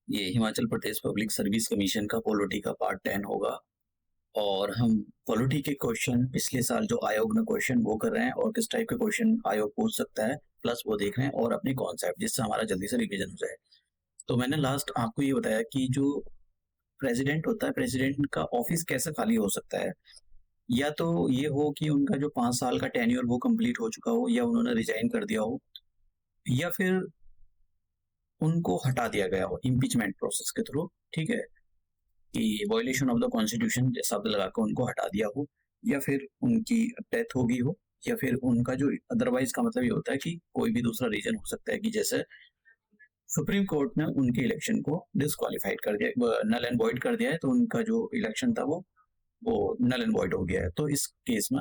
ये Himachal Pradesh public service commission का polity का पार्ट 10 होगा और हम पॉलिटी के क्वेश्चन पिछले साल जो आयोग ने क्वेश्चन वो कर रहे हैं और किस टाइप के क्वेश्चन आयोग पूछ सकता है प्लस वो देख रहे हैं और अपने कॉन्सेप्ट जिससे हमारा जल्दी से रिवीजन हो जाए। तो मैंने लास्ट आपको ये बताया कि जो प्रेसिडेंट होता है, प्रेसिडेंट का ऑफिस कैसे खाली हो सकता है। या तो ये हो कि उनका जो 5 साल का टेन्योर वो कंप्लीट हो चुका हो या उन्होंने रिजाइन कर दिया हो या फिर उनको हटा दिया गया हो इम्पीचमेंट प्रोसेस के थ्रू। ठीक है, कि वायलेशन ऑफ द कॉन्स्टिट्यूशन शब्द लगाकर उनको हटा दिया हो या फिर उनकी डेथ हो गई हो या फिर उनका जो अदरवाइज का मतलब ये होता है कि कोई भी दूसरा रीजन हो सकता है कि जैसे सुप्रीम कोर्ट ने उनके इलेक्शन को डिस्क्वालिफाइड कर दिया, नल एंड वॉइड कर दिया है, तो उनका जो इलेक्शन था वो नल एंड वॉइड हो गया है। तो इस केस में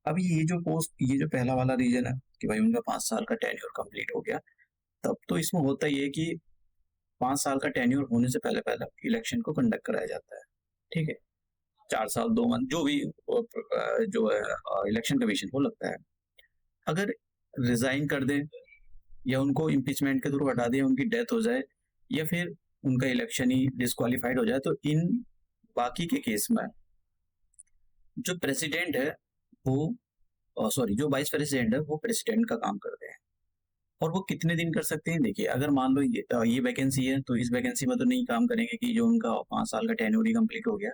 अभी ये जो पहला वाला रीजन है कि भाई उनका 5 साल का टेन्योर कंप्लीट हो गया, तब तो इसमें होता ये कि 5 साल का टेन्योर होने से पहले पहले इलेक्शन को कंडक्ट कराया जाता है। ठीक है, 4 साल 2 मंथ जो भी जो है इलेक्शन कमीशन को लगता है। अगर रिजाइन कर दे या उनको इम्पीचमेंट के थ्रू हटा दे, उनकी डेथ हो जाए या फिर उनका इलेक्शन ही डिस्क्वालिफाइड हो जाए, तो इन बाकी के केस में जो प्रेसिडेंट है वो सॉरी जो वाइस प्रेसिडेंट है वो प्रेसिडेंट का काम करते हैं। और वो कितने दिन कर सकते हैं, देखिए अगर मान लो ये वैकेंसी है तो इस वैकेंसी में तो नहीं काम करेंगे कि जो उनका 5 साल का टेन्योर ही कंप्लीट हो गया।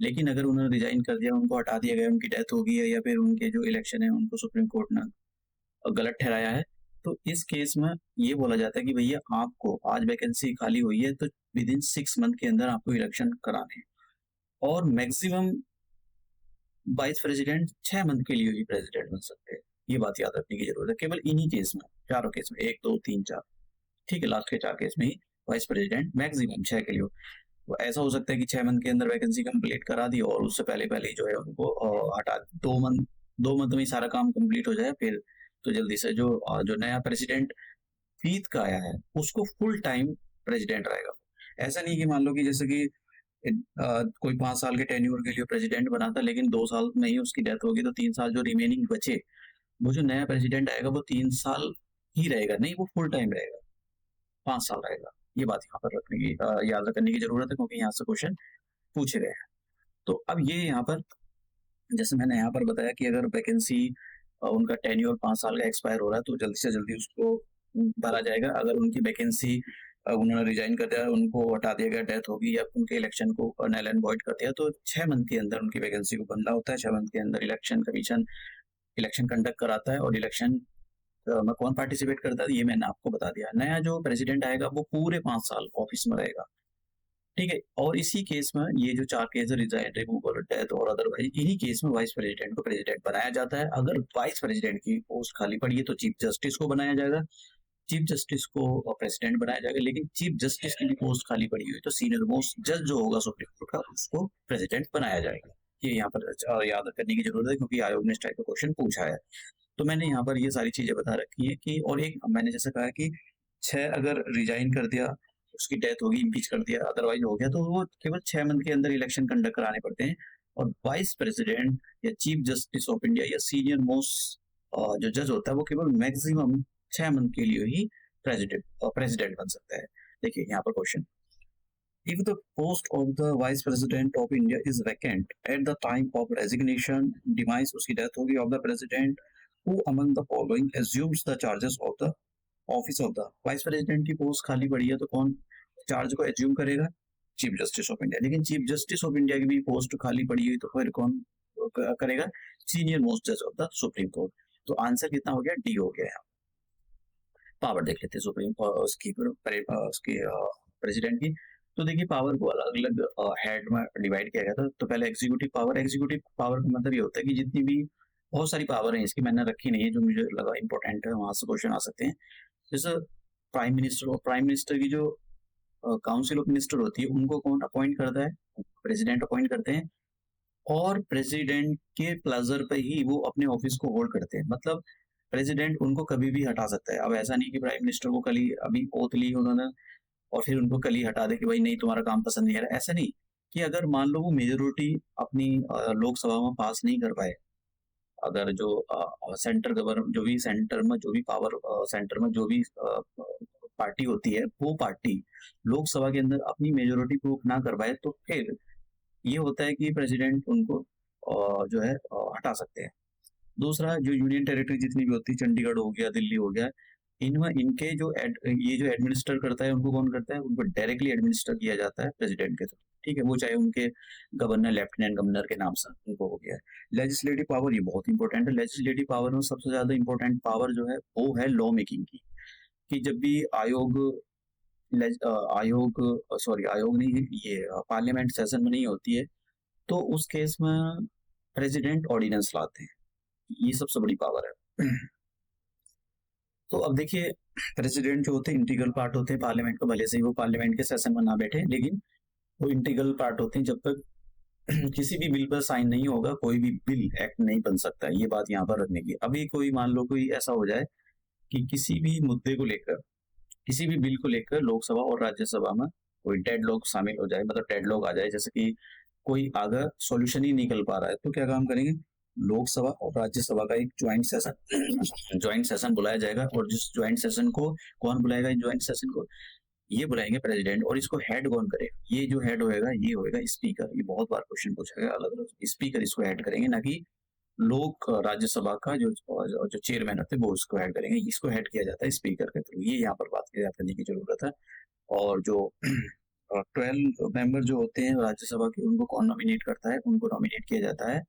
लेकिन अगर उन्होंने रिजाइन कर दिया, उनको हटा दिया गया, उनकी डेथ हो गई है या फिर उनके जो इलेक्शन है उनको सुप्रीम कोर्ट ने गलत ठहराया है, तो इस केस में ये बोला जाता है कि भैया आपको आज वैकेंसी खाली हुई है तो विद इन 6 मंथ के अंदर आपको इलेक्शन कराने हैं। और मैक्सिमम वाइस प्रेसिडेंट 6 मंथ के लिए ही प्रेसिडेंट बन सकते हैं। ये बात याद रखने की जरूरत है, केवल इन्हीं केस में, चारों केस में, 1 2 3 4, ठीक है, लास्ट के 4 केस में ही वाइस प्रेसिडेंट मैक्सिमम 6 के लिए तो ऐसा हो सकता है कि 6 मंथ के अंदर वैकेंसी कंप्लीट करा दी और उससे पहले पहले ही जो है उनको हटा 2 मंथ में ही सारा काम कंप्लीट हो जाए। फिर तो जल्दी से जो नया प्रेसिडेंट जीत का आया है उसको फुल टाइम प्रेसिडेंट रहेगा। ऐसा नहीं कि मान लो कि जैसे कि कोई 5 साल के टेन्योर के लिए प्रेसिडेंट बना था लेकिन 2 साल में ही उसकी डेथ होगी, तो 3 साल जो रिमेनिंग बचे वो जो नया प्रेसिडेंट आएगा वो 3 साल ही रहेगा, नहीं वो फुल टाइम रहेगा, 5 साल रहेगा। ये बात यहाँ पर याद रखने की जरूरत है क्योंकि यहाँ से क्वेश्चन पूछे गए हैं। तो अब ये यहाँ पर जैसे मैंने यहाँ पर बताया कि अगर वैकेंसी उनका टेन्योर 5 साल का एक्सपायर हो रहा है तो जल्दी से जल्दी उसको भरा जाएगा। अगर उनकी वैकेंसी उन्होंने रिजाइन कर दिया, उनको हटा दिया गया, डेथ होगी या उनके इलेक्शन को नल एंड वॉइड कर दिया, तो 6 मंथ के अंदर उनकी वैकेंसी को भरना होता है। 6 मंथ के अंदर इलेक्शन कमीशन इलेक्शन कंडक्ट कराता है और इलेक्शन में कौन पार्टिसिपेट करता है ये मैंने आपको बता दिया। नया जो प्रेसिडेंट आएगा वो पूरे 5 साल ऑफिस में रहेगा। ठीक है, और इसी केस में ये जो 4 केस है, रिजाइन, रिमूवल, डेथ और अदरवाइज, इन्हीं केस में वाइस प्रेसिडेंट को प्रेसिडेंट बनाया जाता है। अगर वाइस प्रेसिडेंट की पोस्ट खाली पड़ी है तो चीफ जस्टिस को बनाया जाएगा, चीफ जस्टिस को प्रेसिडेंट बनाया जाएगा। लेकिन चीफ जस्टिस की भी पोस्ट खाली पड़ी हुई तो सीनियर मोस्ट जज जो होगा सुप्रीम कोर्ट का उसको प्रेसिडेंट बनाया जाएगा। ये यहाँ पर याद करने की जरूरत है क्योंकि आयोग ने इस टाइप का क्वेश्चन पूछा है। तो मैंने यहाँ पर ये सारी चीजें बता रखी है कि, और एक मैंने जैसे कहा कि 6 अगर रिजाइन कर दिया, उसकी डेथ होगी, इम्पीच कर दिया, अदरवाइज हो गया, तो वो केवल 6 मंथ के अंदर इलेक्शन कंडक्ट कराने पड़ते हैं। और वाइस प्रेसिडेंट या चीफ जस्टिस ऑफ इंडिया या सीनियर मोस्ट जो जज होता है वो केवल मैक्सिमम 6 मंथ के लिए ही प्रेसिडेंट बन सकता है। देखिए यहाँ पर question, if the post of the vice president of India is vacant at the time of resignation, demise, उसकी डेथ होगी, of the president, who among the following assumes the charges of the office of the vice president की post खाली पड़ी है तो कौन charge को assume करेगा? Chief justice of India. लेकिन चीफ जस्टिस ऑफ इंडिया की भी पोस्ट खाली पड़ी हुई तो फिर कौन करेगा? सीनियर मोस्ट जज ऑफ द सुप्रीम कोर्ट। तो आंसर कितना हो गया? डी हो गया। यहाँ पावर देख लेते हैं सुप्रीम उसकी प्रेसिडेंट की। तो देखिए पावर को अलग अलग हेड में डिवाइड किया गया था। तो पहले एग्जीक्यूटिव पावर का मतलब ये होता है कि जितनी भी बहुत सारी पावर है, इसकी मैंने रखी नहीं है, जो मुझे लगा इंपॉर्टेंट है वहां से क्वेश्चन आ सकते हैं। जैसे प्राइम मिनिस्टर, और प्राइम मिनिस्टर की जो काउंसिल ऑफ मिनिस्टर होती है उनको कौन अपॉइंट करता है? प्रेसिडेंट अपॉइंट करते हैं। और प्रेसिडेंट के प्लेजर पे ही वो अपने ऑफिस को होल्ड करते हैं। मतलब प्रेसिडेंट उनको कभी भी हटा सकता है। अब ऐसा नहीं कि प्राइम मिनिस्टर को कल ही अभी ओथ ली उन्होंने और फिर उनको कल ही हटा दे कि भाई नहीं तुम्हारा काम पसंद नहीं आ रहा। ऐसा नहीं, कि अगर मान लो वो मेजोरिटी अपनी लोकसभा में पास नहीं कर पाए, अगर जो सेंटर गवर्नमेंट जो भी सेंटर में जो भी पावर सेंटर में जो भी पार्टी होती है वो पार्टी लोकसभा के अंदर अपनी मेजोरिटी प्रूव ना कर पाए तो फिर ये होता है कि प्रेसिडेंट उनको जो है हटा सकते हैं। दूसरा, जो यूनियन टेरिटरी जितनी भी होती है, चंडीगढ़ हो गया, दिल्ली हो गया, इनमें इनके ये जो एडमिनिस्टर करता है, उनको कौन करता है? उनको डायरेक्टली एडमिनिस्टर किया जाता है प्रेसिडेंट के थ्रू। ठीक है, वो चाहे उनके गवर्नर, लेफ्टिनेंट गवर्नर के नाम से उनको हो गया है। लेजिस्लेटिव पावर, ये बहुत इंपॉर्टेंट है। लेजिस्लेटिव पावर में सबसे ज्यादा इंपॉर्टेंट पावर जो है वो है लॉ मेकिंग की। कि जब भी आयोग सॉरी आयोग नहीं, ये पार्लियामेंट सेशन में नहीं होती है, तो उस केस में प्रेसिडेंट ऑर्डिनेंस लाते हैं। ये सबसे बड़ी पावर है। तो अब देखिए, प्रेसिडेंट जो होते हैं इंटीग्रल पार्ट होते हैं पार्लियामेंट को, भले से ही वो पार्लियामेंट के सेशन में ना बैठे, लेकिन वो इंटीग्रल पार्ट होते हैं। जब तक किसी भी बिल पर साइन नहीं होगा, कोई भी बिल एक्ट नहीं बन सकता है। ये बात यहाँ पर रखने की। अभी कोई मान लो कोई ऐसा हो जाए कि किसी भी मुद्दे को लेकर, किसी भी बिल को लेकर लोकसभा और राज्यसभा में कोई डेडलॉक शामिल हो जाए, मतलब डेडलॉक आ जाए, जैसे कि कोई आगे सॉल्यूशन ही निकल पा रहा है, तो क्या काम करेंगे? लोकसभा और राज्यसभा का एक ज्वाइंट सेशन बुलाया जाएगा। और जिस ज्वाइंट सेशन को कौन बुलाएगा? इस ज्वाइंट सेशन को ये बुलाएंगे प्रेसिडेंट। और इसको हेड कौन करेगा? ये जो हेड होएगा ये होएगा स्पीकर। ये बहुत बार क्वेश्चन पूछा गया, अलग अलग स्पीकर इसको हेड करेंगे, ना कि लोक राज्यसभा का जो चेयरमैन होते हैं वो उसको हेड करेंगे। इसको हेड किया जाता है स्पीकर के थ्रू। ये यहाँ पर बात याद करने की जरूरत है। और जो 12 मेंबर जो होते हैं राज्यसभा के, उनको कौन नॉमिनेट करता है? उनको नॉमिनेट किया जाता है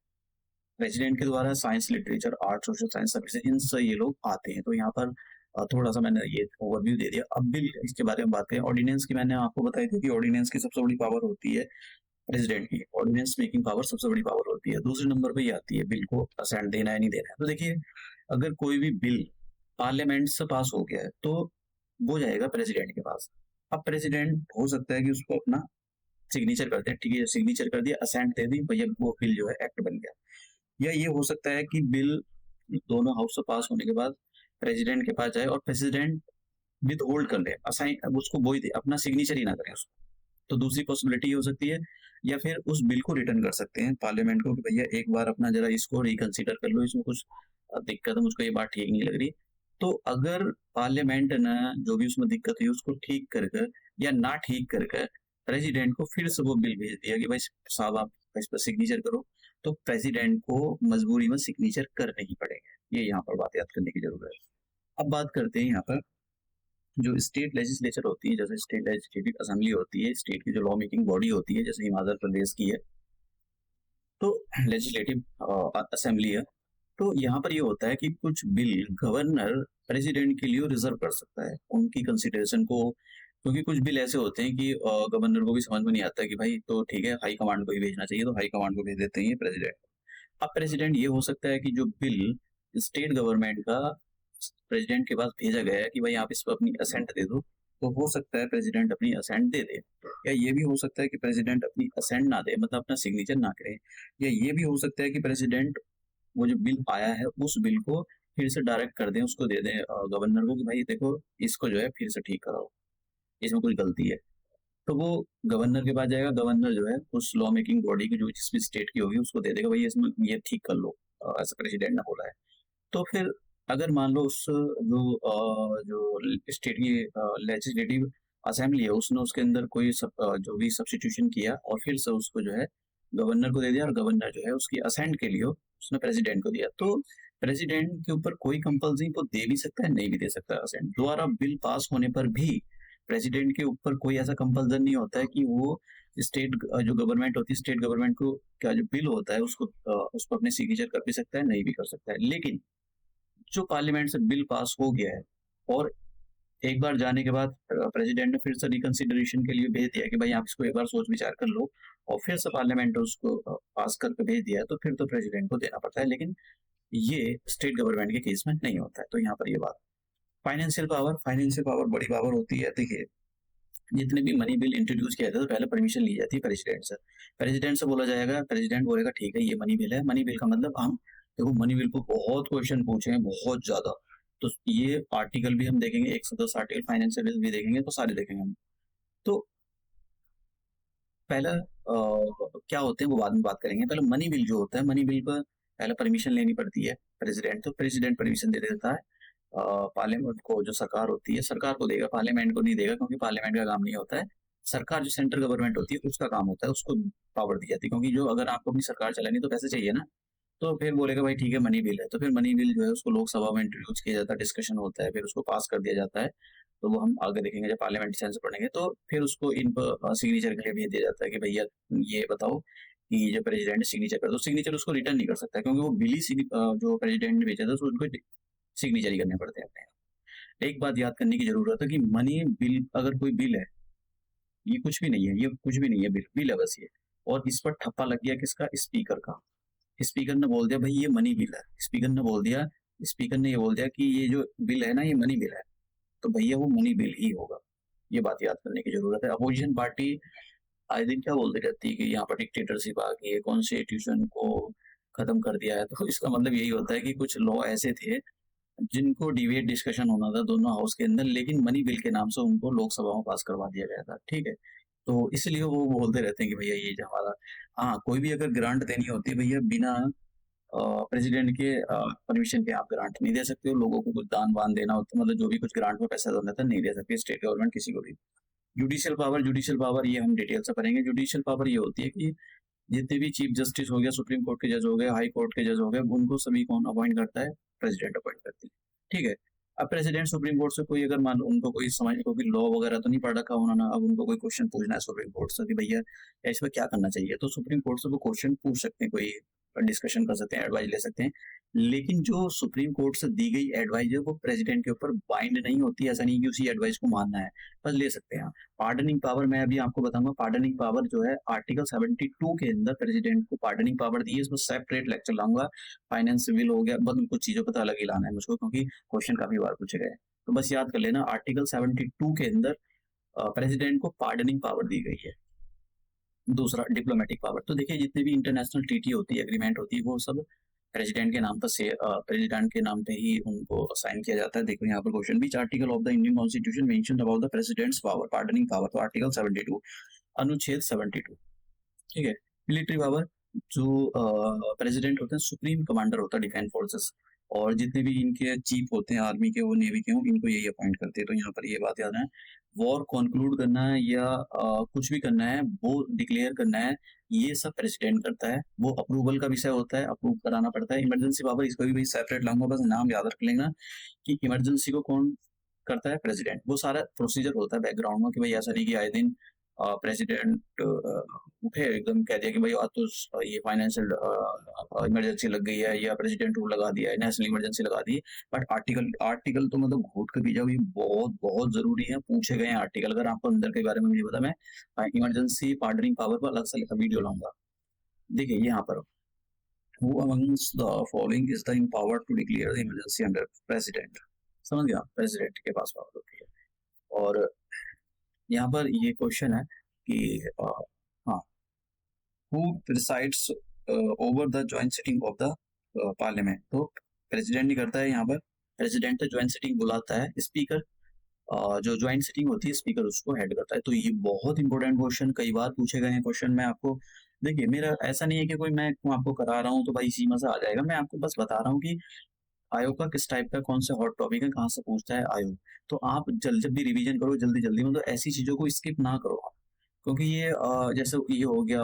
प्रेसिडेंट के द्वारा। Science, literature, art, social science, services, इनसे ये लोग आते हैं। तो यहाँ पर थोड़ा सा मैंने ये ओवरव्यू दे दिया। अब बिल, इसके बारे में बात करें। ऑर्डिनेंस की मैंने आपको बताई थी कि ऑर्डिनेंस की सबसे बड़ी पावर होती है प्रेसिडेंट की। ऑर्डिनेंस मेकिंग पावर सबसे बड़ी पावर होती है। दूसरे नंबर पे ये आती है बिल को असेंट देना है नहीं देना है। तो देखिए, अगर कोई भी बिल पार्लियामेंट से पास हो गया है तो वो जाएगा प्रेसिडेंट के पास। अब प्रेसिडेंट हो सकता है कि उसको अपना सिग्नेचर कर दे। ठीक है, सिग्नेचर कर दिया, असेंट दे दी, भैया वो बिल जो है एक्ट बन गया। या ये हो सकता है कि बिल दोनों हाउस से पास होने के बाद प्रेसिडेंट के पास जाए और प्रेसिडेंट विद होल्ड कर ले, असाइन उसको बोई दे, अपना सिग्नेचर ही ना करें उसको। तो दूसरी पॉसिबिलिटी हो सकती है। या फिर उस बिल को रिटर्न कर सकते हैं पार्लियामेंट को कि भैया एक बार अपना जरा इसको रिकंसिडर कर लो, इसमें कुछ दिक्कत है, मुझको ये बात ठीक नहीं लग रही। तो अगर पार्लियामेंट ने जो भी उसमें दिक्कत हुई उसको ठीक कर या ना ठीक कर प्रेसिडेंट को फिर से वो बिल भेज दिया कि भाई साहब आप इस पर सिग्नेचर करो, तो प्रेसिडेंट को मजबूरी में सिग्नेचर करने ही पड़ेगा। ये यहाँ पर बात याद करने की जरूरत है। अब बात करते हैं यहाँ पर जो स्टेट लेजिस्लेचर होती है, जैसे स्टेट लेजिस्लेटिव असेंबली होती है, स्टेट की जो लॉ मेकिंग बॉडी होती है, जैसे हिमाचल प्रदेश की है तो लेजिस्लेटिव असेंबली है। तो यहाँ पर ये होता है कि कुछ बिल गवर्नर प्रेसिडेंट के लिए रिजर्व कर सकता है उनकी कंसिडरेशन को। क्योंकि कुछ बिल ऐसे होते हैं कि गवर्नर को भी समझ में नहीं आता कि भाई तो ठीक है हाई कमांड को ही भेजना चाहिए, तो हाई कमांड को भेज देते हैं प्रेसिडेंट। अब प्रेसिडेंट ये हो सकता है कि जो बिल स्टेट गवर्नमेंट का प्रेसिडेंट के पास भेजा गया है कि भाई आप इस पर अपनी असेंट दे दो, तो हो सकता है प्रेसिडेंट अपनी असेंट दे दे। या ये भी हो सकता है कि प्रेसिडेंट अपनी असेंट ना दे, मतलब अपना सिग्नेचर ना करे। या ये भी हो सकता है कि प्रेसिडेंट वो जो बिल आया है उस बिल को फिर से डायरेक्ट कर दें, उसको दे दें गवर्नर को कि भाई देखो इसको जो है फिर से ठीक कराओ, इसमें कुछ गलती है। तो वो गवर्नर के पास जाएगा, गवर्नर जो है उस लॉ मेकिंग बॉडी की जो जिस भी स्टेट की होगी उसको दे देगा, भाई इसमें ये ठीक कर लो, ऐसा प्रेसिडेंट ने बोला है। तो फिर अगर मान लो उस जो स्टेट की लेजिस्लेटिव असेंबली है उसने उसके अंदर कोई जो भी सब्स्टिट्यूशन किया और फिर से उसको जो है गवर्नर को दे दिया, और गवर्नर जो है उसकी असेंट के लिए उसने प्रेसिडेंट को दिया, तो प्रेसिडेंट के ऊपर कोई कंपल्सरी वो दे भी सकता है, नहीं भी दे सकता असेंट। दोबारा बिल पास होने पर भी प्रेसिडेंट के ऊपर कोई ऐसा कंपल्सन नहीं होता है कि वो स्टेट जो गवर्नमेंट होती है, स्टेट गवर्नमेंट को क्या जो बिल होता है उसको उस पर अपने सिग्नेचर कर भी सकता है, नहीं भी कर सकता है। लेकिन जो पार्लियामेंट से बिल पास हो गया है और एक बार जाने के बाद प्रेसिडेंट ने फिर से रिकंसिडरेशन के लिए भेज दिया कि भाई आप इसको एक बार सोच विचार कर लो, और फिर से पार्लियामेंट ने उसको पास करके भेज दिया है, तो फिर तो प्रेसिडेंट को देना पड़ता है। लेकिन ये स्टेट गवर्नमेंट के केस में नहीं होता है। तो यहाँ पर ये बात फाइनेंशियल पावर बड़ी पावर होती है। देखिए, जितने भी मनी बिल इंट्रोड्यूस किया था तो पहले परमिशन ली जाती है प्रेसिडेंट से बोला जाएगा, प्रेसिडेंट बोलेगा ठीक है ये मनी बिल है। मनी बिल का मतलब हम देखो, मनी बिल को बहुत क्वेश्चन पूछे हैं, बहुत ज्यादा। तो ये आर्टिकल भी हम देखेंगे, 110 आर्टिकल, फाइनेंशियल बिल भी देखेंगे, तो सारे देखेंगे हम। तो पहला क्या होते हैं वो बाद में बात करेंगे। पहले मनी बिल जो होता है, मनी बिल पर पहले परमिशन लेनी पड़ती है प्रेसिडेंट, तो प्रेसिडेंट परमिशन दे देता है पार्लियामेंट को, जो सरकार होती है सरकार को देगा, पार्लियामेंट को नहीं देगा, क्योंकि पार्लियामेंट का काम नहीं होता है। सरकार जो सेंट्रल गवर्नमेंट होती है उसका काम होता है, उसको पावर दी जाती है, क्योंकि जो अगर आपको अपनी सरकार चलानी तो पैसे चाहिए ना, तो फिर बोलेगा भाई ठीक है मनी बिल है, तो फिर मनी बिल जो है उसको लोकसभा में इंट्रोड्यूस किया जाता है, डिस्कशन होता है, फिर उसको पास कर दिया जाता है। तो वो हम आगे देखेंगे जब पार्लियामेंट सेंस पढ़ेंगे, तो फिर उसको इन पर सिग्नेचर के लिए भेज दिया जाता है कि भैया ये बताओ कि जो प्रेसिडेंट सिग्नेचर कर दो। सिग्नेचर उसको रिटर्न नहीं कर सकता है, क्योंकि वो बिल ही जो प्रेसिडेंट ने भेजा था तो उनको सिग्नेचर ही करने पड़ते हैं अपने। एक बात याद करने की जरूरत है कि मनी बिल, अगर कोई बिल है, ये कुछ भी नहीं है, ये कुछ भी नहीं है, बिल बिल है बस ये। और इस पर ठप्पा लग गया किसका? स्पीकर का। स्पीकर ने बोल दिया भाई ये मनी बिल है, स्पीकर ने बोल दिया, स्पीकर ने ये बोल दिया कि ये जो बिल है ना ये मनी बिल है, तो भैया वो मनी बिल ही होगा। ये बात याद करने की जरूरत है। अपोजिशन पार्टी आए दिन क्या बोलती रहती है कि यहाँ पर डिक्टेटरशिप आ गई है, कॉन्स्टिट्यूशन को खत्म कर दिया है, तो इसका मतलब यही होता है कि कुछ लॉ ऐसे थे जिनको डिबेट डिस्कशन होना था दोनों हाउस के अंदर, लेकिन मनी बिल के नाम से उनको लोकसभा में पास करवा दिया गया था। ठीक है, तो इसलिए वो बोलते रहते हैं कि भैया ये जो हमारा, हाँ कोई भी अगर ग्रांट देनी होती है भैया, बिना प्रेसिडेंट के परमिशन के आप ग्रांट नहीं दे सकते हो। लोगों को कुछ दान वान देना होता है, मतलब जो भी कुछ ग्रांट में पैसा देना था नहीं दे सकते स्टेट गवर्नमेंट किसी को भी। जुडिशियल पावर ये हम डिटेल से पढ़ेंगे। जुडिशियल पावर ये होती है कि जितने भी चीफ जस्टिस हो गया, सुप्रीम कोर्ट के जज हो गए, हाई कोर्ट के जज हो गए, उनको सभी कौन अपॉइंट करता है? प्रेसिडेंट अपॉइंट करती है। ठीक है, अब प्रेसिडेंट सुप्रीम कोर्ट से कोई अगर मान लो उनको कोई समझ कोई लॉ वगैरह तो नहीं पढ़ रखा उन्होंने, अब उनको कोई क्वेश्चन पूछना है सुप्रीम कोर्ट से कि भैया इसमें क्या करना चाहिए, तो सुप्रीम कोर्ट से वो क्वेश्चन पूछ सकते हैं, कोई डिस्कशन कर सकते हैं, एडवाइस ले सकते हैं। लेकिन जो सुप्रीम कोर्ट से दी गई एडवाइस है वो प्रेसिडेंट के ऊपर बाइंड नहीं होती। ऐसा नहीं कि उसी एडवाइस को मानना है, बस ले सकते हैं। पार्डनिंग पावर मैं अभी आपको बताऊंगा। पार्डनिंग पावर जो है आर्टिकल 72 के अंदर प्रेसिडेंट को पार्डनिंग पावर दी है। इसमें सेपरेट लेक्चर लाऊंगा, फाइनेंस बिल हो गया, बहुत कुछ चीजों का तो अलग ही लाना है मुझको, क्योंकि क्वेश्चन काफी बार पूछे गए। तो बस याद कर लेना, आर्टिकल 72 के अंदर प्रेसिडेंट को पार्डनिंग पावर दी गई है। दूसरा डिप्लोमेटिक पावर, तो देखिए जितने भी इंटरनेशनल ट्रीटी होती है, एग्रीमेंट होती है, वो सब प्रेसिडेंट के नाम पर से प्रेसिडेंट के नाम पे ही उनको साइन किया जाता है। देखो यहाँ पर question, which article of the Indian constitution mention about the president's power pardoning power, तो आर्टिकल 72 अनुच्छेद 72। ठीक है, मिलिट्री पावर, जो प्रेसिडेंट होते हैं सुप्रीम कमांडर होता है डिफेंस फोर्सेस, और जितने भी इनके चीफ होते हैं आर्मी के, वो नेवी के हो, इनको यही अपॉइंट करते हैं। तो यहाँ पर ये बात याद है, वॉर कॉन्क्लूड करना है या कुछ भी करना है, वो डिक्लेयर करना है, ये सब प्रेसिडेंट करता है। वो अप्रूवल का विषय होता है, अप्रूव कराना पड़ता है। इमरजेंसी पावर, इसको भी सेपरेट लाऊंगा, बस नाम याद रख लेना कि इमरजेंसी को कौन करता है? प्रेसिडेंट। वो सारा प्रोसीजर होता है बैकग्राउंड में कि भाई ऐसा नहीं कि आए दिन प्रेसिडेंट उठे एकदम कह दिया कि भाई आज तो ये फाइनेंशियल इमरजेंसी लग गई है, या प्रेसिडेंट रूल लगा दिया है, नेशनल इमरजेंसी लगा दी है। बट आर्टिकल तो मतलब घोट के भी जाओ, ये बहुत बहुत जरूरी है, पूछे गए हैं आर्टिकल। अगर आपको अंदर के बारे में नहीं पता, मैं इमरजेंसी पार्डनिंग पावर पर अलग से वीडियो लाऊंगा। देखिए यहाँ पर, who amongst the following is the empowered to declare the emergency under president? समझ गया, प्रेसिडेंट के पास पावर होती है। और यहाँ पर ये क्वेश्चन है कि हाँ, who presides over the joint sitting of the parliament? तो प्रेसिडेंट ही करता है यहाँ पर। प्रेसिडेंट तो ज्वाइंट सिटिंग बुलाता है, स्पीकर जो ज्वाइंट सिटिंग होती है स्पीकर उसको हेड करता है। तो ये बहुत इंपॉर्टेंट क्वेश्चन, कई बार पूछे गए हैं क्वेश्चन। मैं आपको, देखिए मेरा ऐसा नहीं है कि कोई मैं आपको करा रहा हूँ तो भाई इसी में से आ जाएगा, मैं आपको बस बता रहा हूँ कि आयोग का किस टाइप का, कौन से हॉट टॉपिक है, कहाँ से पूछता है आयोग। तो आप जब भी रिवीजन करो जल्दी जल्दी, मतलब ऐसी चीजों को स्किप ना करो आप, क्योंकि ये जैसे ये हो गया,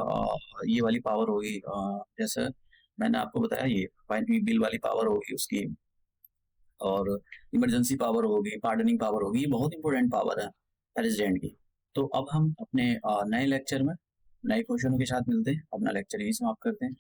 ये वाली पावर होगी, जैसे मैंने आपको बताया ये बिल वाली पावर होगी उसकी, और इमरजेंसी पावर होगी, पार्डनिंग पावर होगी, ये बहुत इंपॉर्टेंट पावर है प्रेसिडेंट की। तो अब हम अपने नए लेक्चर में नए क्वेश्चनों के साथ मिलते हैं, अपना लेक्चर यही समाप्त करते हैं।